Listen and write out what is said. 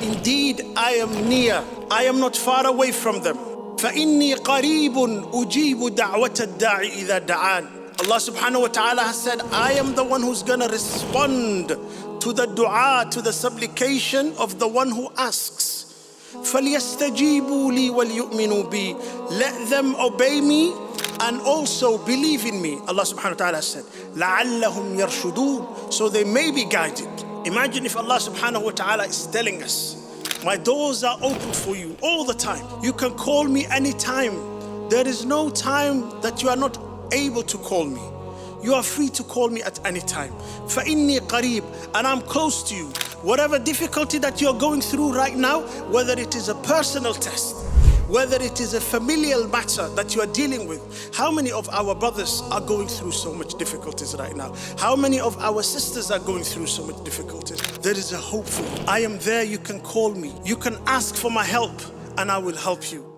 indeed I am near, I am not far away from them. فَإِنِّي قَرِيبٌ أُجِيبُ دَعْوَةَ الدَّاعِ إِذَا دَعَانِ. Allah subhanahu wa ta'ala has said, I am the one who's going to respond to the dua, to the supplication of the one who asks. فَلْيَسْتَجِيبُوا لِي وَلْيُؤْمِنُوا بِي. Let them obey me and also believe in me. Allah subhanahu wa ta'ala has said, لَعَلَّهُمْ يَرْشُدُونَ. So they may be guided. Imagine if Allah subhanahu wa ta'ala is telling us, my doors are open for you all the time. You can call me anytime. There is no time that you are not able to call me. You are free to call me at any time. فَإِنِّي قَرِيبٌ. And I'm close to you. Whatever difficulty that you're going through right now, whether it is a personal test, whether it is a familial matter that you are dealing with. How many of our brothers are going through so much difficulties right now? How many of our sisters are going through so much difficulties? There is a hope for you. I am there, you can call me. You can ask for my help and I will help you.